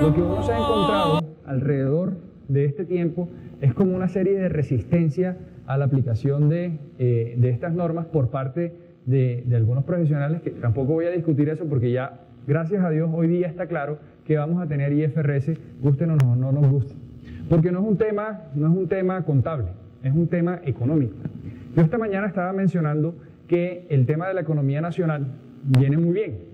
lo que uno se ha encontrado alrededor de este tiempo es como una serie de resistencia a la aplicación de estas normas por parte de algunos profesionales, que tampoco voy a discutir eso porque ya, gracias a Dios, hoy día está claro que vamos a tener IFRS, guste o no nos guste. Porque no es un tema contable, es un tema económico. Yo esta mañana estaba mencionando que el tema de la economía nacional viene muy bien.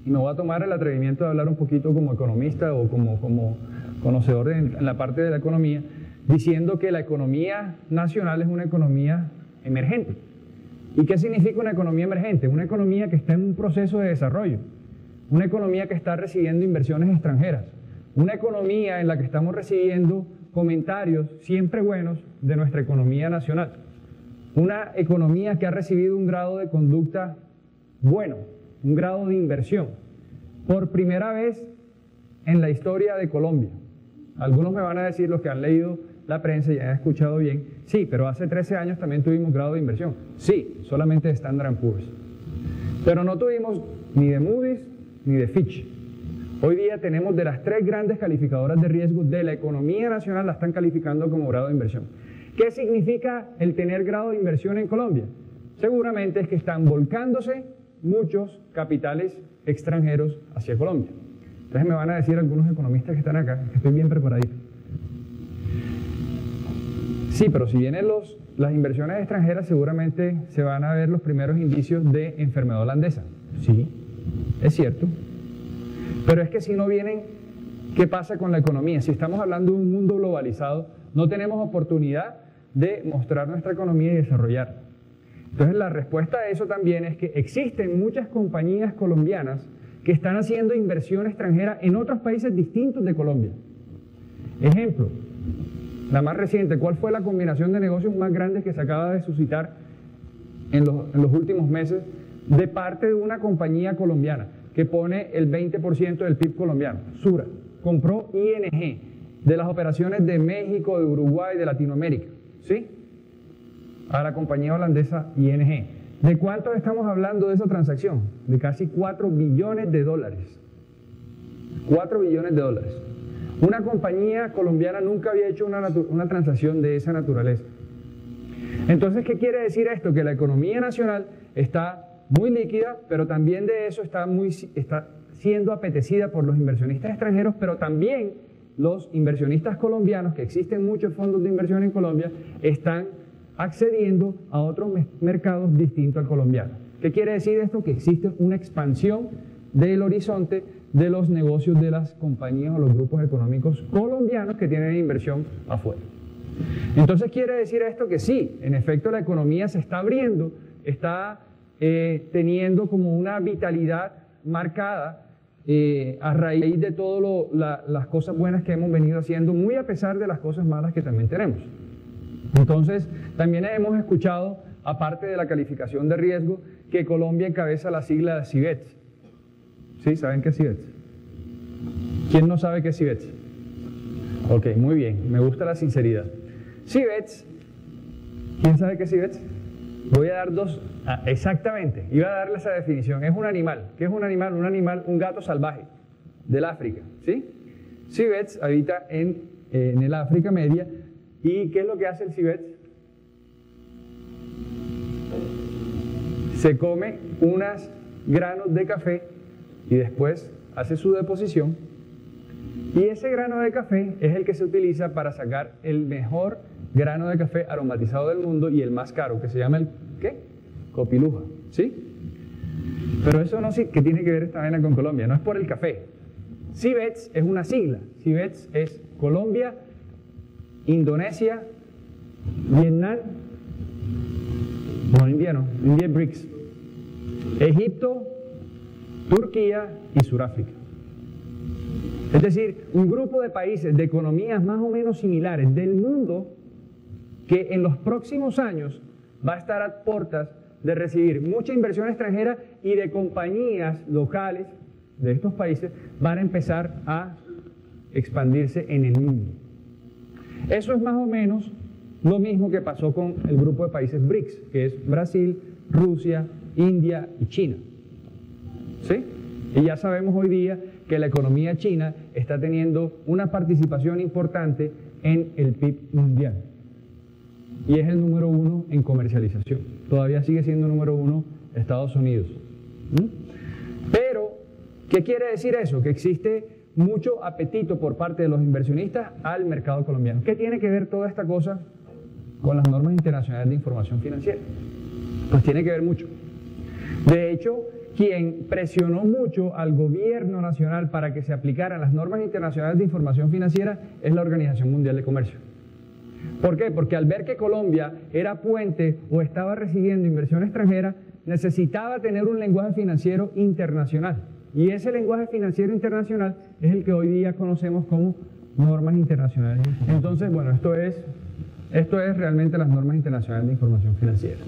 Y me voy a tomar el atrevimiento de hablar un poquito como economista o como conocedor en la parte de la economía, diciendo que la economía nacional es una economía emergente. ¿Y qué significa una economía emergente? Una economía que está en un proceso de desarrollo, una economía que está recibiendo inversiones extranjeras, una economía en la que estamos recibiendo comentarios siempre buenos de nuestra economía nacional, una economía que ha recibido un grado de conducta bueno, un grado de inversión, por primera vez en la historia de Colombia. Algunos me van a decir, los que han leído la prensa y han escuchado bien, sí, pero hace 13 años también tuvimos grado de inversión. Sí, solamente de Standard & Poor's. Pero no tuvimos ni de Moody's ni de Fitch. Hoy día tenemos de las 3 grandes calificadoras de riesgo de la economía nacional, la están calificando como grado de inversión. ¿Qué significa el tener grado de inversión en Colombia? Seguramente es que están volcándose muchos capitales extranjeros hacia Colombia. Entonces me van a decir algunos economistas que están acá, que estoy bien preparadito. Sí, pero si vienen las inversiones extranjeras, seguramente se van a ver los primeros indicios de enfermedad holandesa. Sí, es cierto. Pero es que si no vienen, ¿qué pasa con la economía? Si estamos hablando de un mundo globalizado, no tenemos oportunidad de mostrar nuestra economía y desarrollarla. Entonces la respuesta a eso también es que existen muchas compañías colombianas que están haciendo inversión extranjera en otros países distintos de Colombia. Ejemplo, la más reciente, ¿cuál fue la combinación de negocios más grande que se acaba de suscitar en los últimos meses de parte de una compañía colombiana que pone el 20% del PIB colombiano? Sura compró ING de las operaciones de México, de Uruguay, de Latinoamérica, ¿sí? A la compañía holandesa ING. ¿De cuánto estamos hablando de esa transacción? De casi 4 billones de dólares. 4 billones de dólares. Una compañía colombiana nunca había hecho una transacción de esa naturaleza. Entonces, ¿qué quiere decir esto? Que la economía nacional está muy líquida, pero también de eso está siendo apetecida por los inversionistas extranjeros, pero también los inversionistas colombianos, que existen muchos fondos de inversión en Colombia, están accediendo a otros mercados distintos al colombiano. ¿Qué quiere decir esto? Que existe una expansión del horizonte de los negocios de las compañías o los grupos económicos colombianos que tienen inversión afuera. Entonces quiere decir esto que sí, en efecto la economía se está abriendo, está teniendo como una vitalidad marcada a raíz de todas las cosas buenas que hemos venido haciendo, muy a pesar de las cosas malas que también tenemos. Entonces, también hemos escuchado, aparte de la calificación de riesgo, que Colombia encabeza la sigla de CIBETS. ¿Sí? ¿Saben qué es CIBETS? ¿Quién no sabe qué es CIBETS? Ok, muy bien, me gusta la sinceridad. CIBETS, ¿quién sabe qué es CIBETS? Voy a dar dos, exactamente, iba a darle esa definición. Es un animal. ¿Qué es un animal? Un gato salvaje del África, ¿sí? CIBETS habita en el África Media. ¿Y qué es lo que hace el CIBETS? Se come unos granos de café y después hace su deposición. Y ese grano de café es el que se utiliza para sacar el mejor grano de café aromatizado del mundo y el más caro, que se llama el ¿qué? Copiluja, ¿sí? Pero eso no sí que tiene que ver esta vaina con Colombia, no es por el café. CIBETS es una sigla. CIBETS es Colombia, Indonesia, Vietnam, no, India no, India es BRICS, Egipto, Turquía y Sudáfrica. Es decir, un grupo de países de economías más o menos similares del mundo que en los próximos años va a estar a puertas de recibir mucha inversión extranjera y de compañías locales de estos países van a empezar a expandirse en el mundo. Eso es más o menos lo mismo que pasó con el grupo de países BRICS, que es Brasil, Rusia, India y China. ¿Sí? Y ya sabemos hoy día que la economía china está teniendo una participación importante en el PIB mundial. Y es el número 1 en comercialización. Todavía sigue siendo número 1 Estados Unidos. Pero, ¿qué quiere decir eso? Que existe mucho apetito por parte de los inversionistas al mercado colombiano. ¿Qué tiene que ver toda esta cosa con las normas internacionales de información financiera? Pues tiene que ver mucho. De hecho, quien presionó mucho al gobierno nacional para que se aplicaran las normas internacionales de información financiera es la Organización Mundial de Comercio. ¿Por qué? Porque al ver que Colombia era puente o estaba recibiendo inversión extranjera, necesitaba tener un lenguaje financiero internacional. Y ese lenguaje financiero internacional es el que hoy día conocemos como normas internacionales. Entonces, bueno, esto es realmente las normas internacionales de información financiera.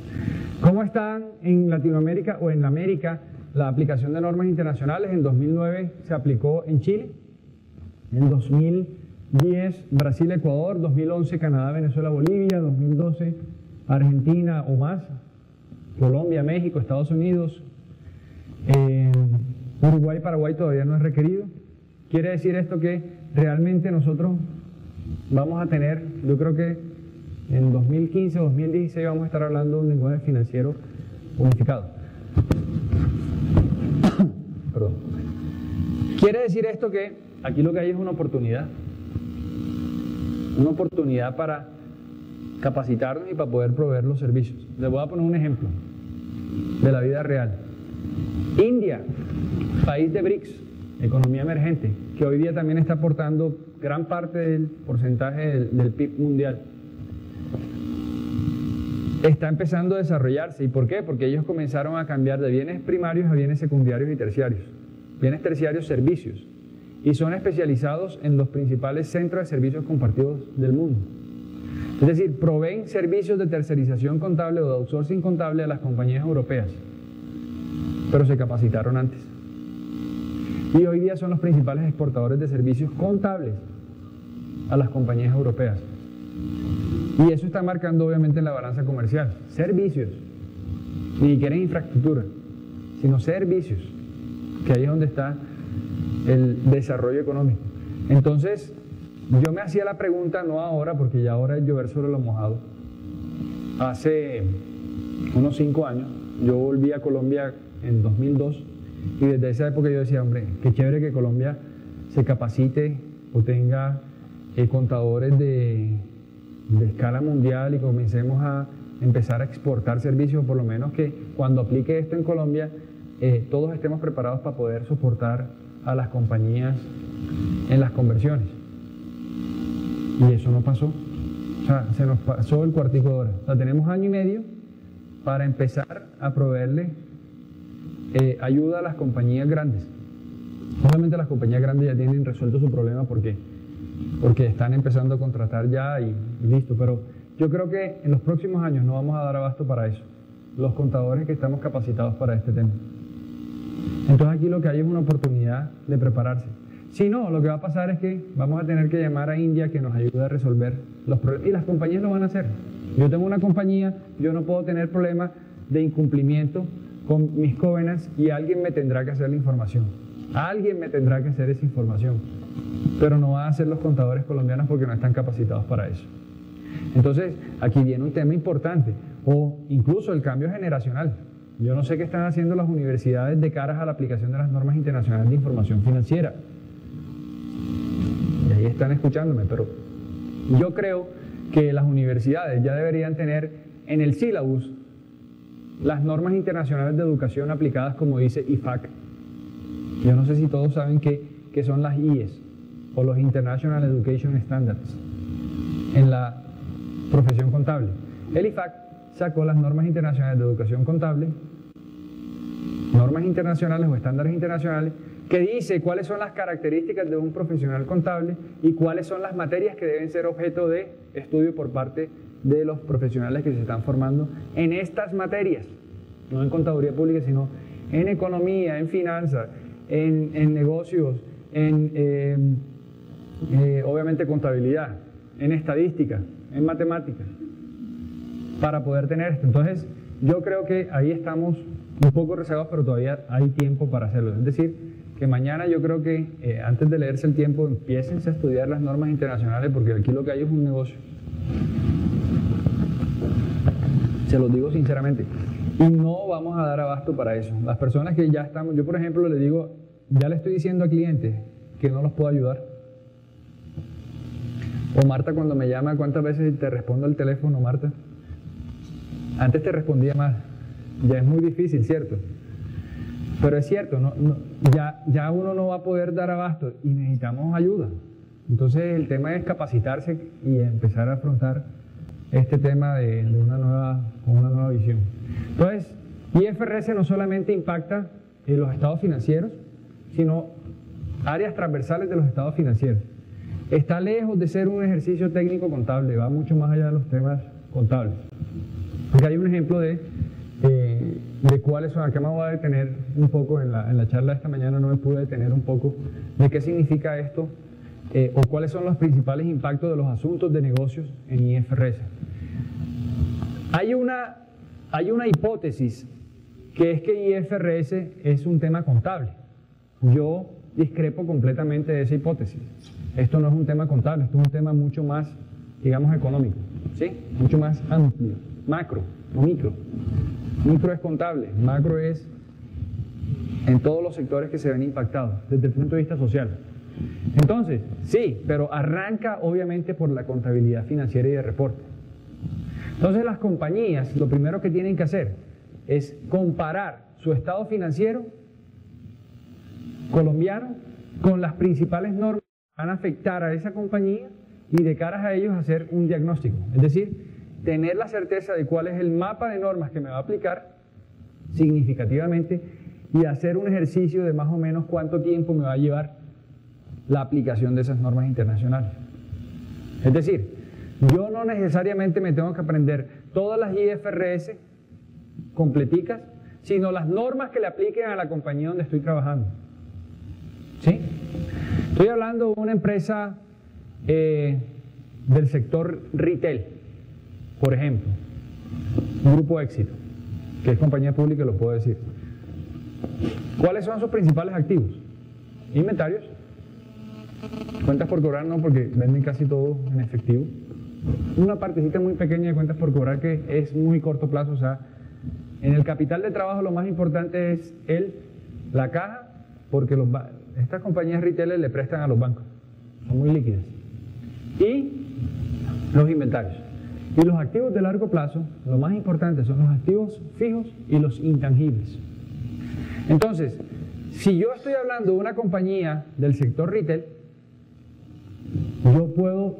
¿Cómo están en Latinoamérica o en América la aplicación de normas internacionales? En 2009 se aplicó en Chile, en 2010 Brasil, Ecuador, 2011 Canadá, Venezuela, Bolivia, 2012 Argentina o más, Colombia, México, Estados Unidos, Uruguay, Paraguay todavía no es requerido. Quiere decir esto que realmente nosotros vamos a tener, yo creo que en 2015 o 2016 vamos a estar hablando de un lenguaje financiero unificado. Perdón. Quiere decir esto que aquí lo que hay es una oportunidad para capacitarnos y para poder proveer los servicios. Les voy a poner un ejemplo de la vida real. India, país de BRICS, economía emergente, que hoy día también está aportando gran parte del porcentaje del PIB mundial. Está empezando a desarrollarse. ¿Y por qué? Porque ellos comenzaron a cambiar de bienes primarios a bienes secundarios y terciarios. Bienes terciarios, servicios. Y son especializados en los principales centros de servicios compartidos del mundo. Es decir, proveen servicios de tercerización contable o de outsourcing contable a las compañías europeas. Pero se capacitaron antes. Y hoy día son los principales exportadores de servicios contables a las compañías europeas. Y eso está marcando obviamente en la balanza comercial. Servicios, ni siquiera en infraestructura, sino servicios, que ahí es donde está el desarrollo económico. Entonces, yo me hacía la pregunta, no ahora, porque ya ahora es llover sobre lo mojado. Hace unos 5 años, yo volví a Colombia en 2002, y desde esa época yo decía, hombre, qué chévere que Colombia se capacite o tenga contadores de escala mundial y comencemos a empezar a exportar servicios, por lo menos que cuando aplique esto en Colombia todos estemos preparados para poder soportar a las compañías en las conversiones. Y eso no pasó. O sea, se nos pasó el cuartico de hora. O sea, tenemos año y medio para empezar a proveerle ayuda a las compañías grandes. Obviamente las compañías grandes ya tienen resuelto su problema porque están empezando a contratar ya y listo, pero yo creo que en los próximos años no vamos a dar abasto para eso, los contadores que estamos capacitados para este tema. Entonces aquí lo que hay es una oportunidad de prepararse. Si no, lo que va a pasar es que vamos a tener que llamar a India que nos ayude a resolver los problemas, y las compañías lo van a hacer. Yo tengo una compañía, yo no puedo tener problemas de incumplimiento con mis covenants y alguien me tendrá que hacer la información. Alguien me tendrá que hacer esa información. Pero no van a ser los contadores colombianos porque no están capacitados para eso. Entonces, aquí viene un tema importante, o incluso el cambio generacional. Yo no sé qué están haciendo las universidades de cara a la aplicación de las normas internacionales de información financiera. Y ahí están escuchándome, pero yo creo que las universidades ya deberían tener en el sílabus las normas internacionales de educación aplicadas, como dice IFAC. Yo no sé si todos saben qué son las IES, o los International Education Standards, en la profesión contable. El IFAC sacó las normas internacionales de educación contable, normas internacionales o estándares internacionales, que dice cuáles son las características de un profesional contable y cuáles son las materias que deben ser objeto de estudio por parte de los profesionales que se están formando en estas materias, no en contaduría pública, sino en economía, en finanzas, en negocios, en obviamente contabilidad, en estadística, en matemáticas, para poder tener esto. Entonces, yo creo que ahí estamos un poco rezagados, pero todavía hay tiempo para hacerlo. Es decir, que mañana yo creo que antes de leerse el tiempo, empiecen a estudiar las normas internacionales, porque aquí lo que hay es un negocio. Se los digo sinceramente. Y no vamos a dar abasto para eso. Las personas que ya estamos, yo por ejemplo le digo, ya le estoy diciendo a clientes que no los puedo ayudar. O Marta cuando me llama, ¿cuántas veces te respondo el teléfono, Marta? Antes te respondía más. Ya es muy difícil, ¿cierto? Pero es cierto, ya uno no va a poder dar abasto y necesitamos ayuda. Entonces el tema es capacitarse y empezar a afrontar este tema con una nueva visión. Entonces, IFRS no solamente impacta en los estados financieros, sino áreas transversales de los estados financieros. Está lejos de ser un ejercicio técnico contable, va mucho más allá de los temas contables. Porque hay un ejemplo de cuáles son, acá me voy a detener un poco en la charla de esta mañana, no me pude detener un poco de qué significa esto o cuáles son los principales impactos de los asuntos de negocios en IFRS. Hay una hipótesis que es que IFRS es un tema contable. Yo discrepo completamente de esa hipótesis. Esto no es un tema contable, esto es un tema mucho más, digamos, económico, ¿sí? Mucho más amplio, macro, no micro. Micro es contable, macro es en todos los sectores que se ven impactados, desde el punto de vista social. Entonces, sí, pero arranca obviamente por la contabilidad financiera y de reporte. Entonces las compañías, lo primero que tienen que hacer es comparar su estado financiero colombiano con las principales normas que van a afectar a esa compañía y de cara a ellos hacer un diagnóstico. Es decir, tener la certeza de cuál es el mapa de normas que me va a aplicar significativamente y hacer un ejercicio de más o menos cuánto tiempo me va a llevar la aplicación de esas normas internacionales. Es decir, yo no necesariamente me tengo que aprender todas las IFRS completicas, sino las normas que le apliquen a la compañía donde estoy trabajando. ¿Sí? Estoy hablando de una empresa del sector retail, por ejemplo, un grupo Éxito, que es compañía pública, lo puedo decir. ¿Cuáles son sus principales activos? Inventarios, cuentas por cobrar no, porque venden casi todo en efectivo. Una partecita muy pequeña de cuentas por cobrar que es muy corto plazo, o sea, en el capital de trabajo lo más importante es la caja, porque estas compañías retail le prestan a los bancos, son muy líquidas. Y los inventarios. Y los activos de largo plazo, lo más importante son los activos fijos y los intangibles. Entonces, si yo estoy hablando de una compañía del sector retail, yo puedo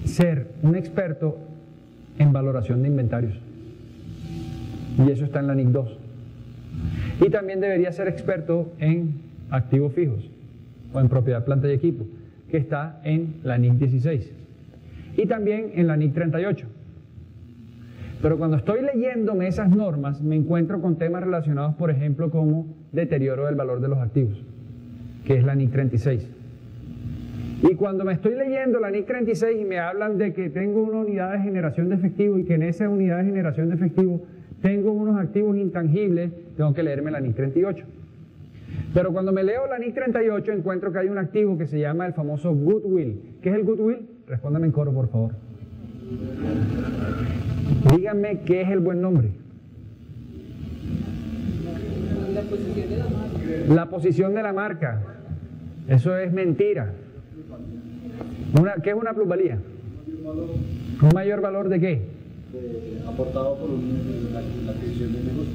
ser un experto en valoración de inventarios. Y eso está en la NIC 2. Y también debería ser experto en activos fijos o en propiedad, planta y equipo, que está en la NIC 16. Y también en la NIC 38. Pero cuando estoy leyéndome esas normas, me encuentro con temas relacionados, por ejemplo, como deterioro del valor de los activos, que es la NIC 36. Y cuando me estoy leyendo la NIC 36 y me hablan de que tengo una unidad de generación de efectivo y que en esa unidad de generación de efectivo tengo unos activos intangibles, tengo que leerme la NIC 38. Pero cuando me leo la NIC 38 encuentro que hay un activo que se llama el famoso goodwill. ¿Qué es el goodwill? Respóndame en coro, por favor. Díganme qué es el buen nombre. La posición de la marca. La posición de la marca. Eso es mentira. ¿Qué es una plusvalía? ¿Un mayor valor de qué? Aportado por la adquisición de negocio.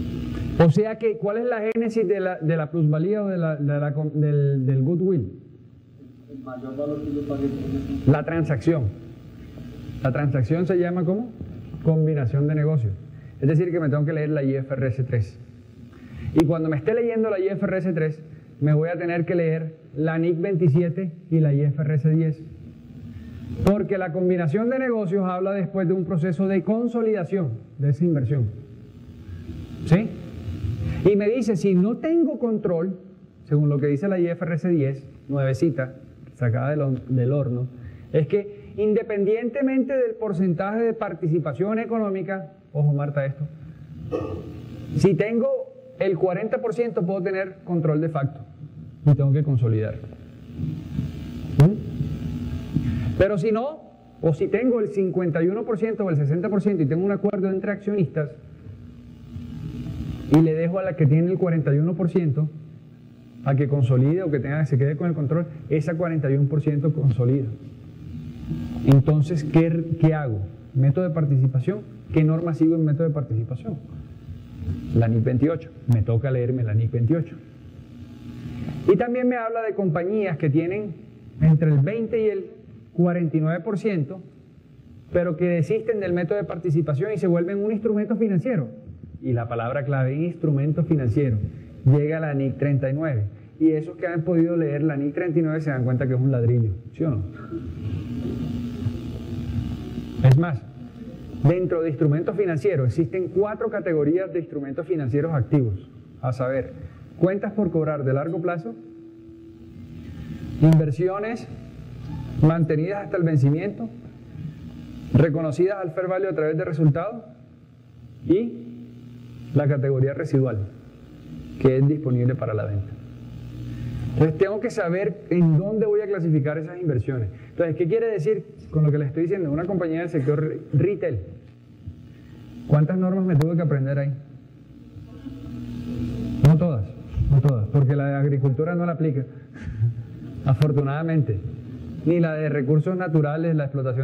O sea que, ¿cuál es la génesis de la plusvalía o del goodwill? El mayor valor que yo pagué. La transacción. La transacción se llama ¿cómo? Combinación de negocios. Es decir, que me tengo que leer la IFRS 3. Y cuando me esté leyendo la IFRS 3, me voy a tener que leer la NIC 27 y la IFRS 10. Porque la combinación de negocios habla después de un proceso de consolidación de esa inversión. ¿Sí? Y me dice, si no tengo control, según lo que dice la IFRS 10, nuevecita, sacada del horno, es que independientemente del porcentaje de participación económica, ojo Marta esto, si tengo el 40% puedo tener control de facto. y tengo que consolidar. Pero si no, o si tengo el 51% o el 60% y tengo un acuerdo entre accionistas y le dejo a la que tiene el 41% a que consolide o que se quede con el control, esa 41% consolida. Entonces, ¿qué hago? ¿Método de participación? ¿Qué norma sigo en método de participación? La NIC 28. Me toca leerme la NIC 28. Y también me habla de compañías que tienen entre el 20 y el 49%, pero que desisten del método de participación y se vuelven un instrumento financiero. Y la palabra clave, instrumento financiero, llega a la NIC 39. Y esos que han podido leer la NIC 39 se dan cuenta que es un ladrillo, ¿sí o no? Es más, dentro de instrumentos financieros existen 4 categorías de instrumentos financieros activos, a saber, cuentas por cobrar de largo plazo, inversiones mantenidas hasta el vencimiento, reconocidas al fair value a través de resultados y la categoría residual, que es disponible para la venta. Entonces tengo que saber en dónde voy a clasificar esas inversiones. Entonces, ¿qué quiere decir con lo que les estoy diciendo? Una compañía del sector retail. ¿Cuántas normas me tuve que aprender ahí? No todas, porque la de agricultura no la aplica, afortunadamente. Ni la de recursos naturales, la explotación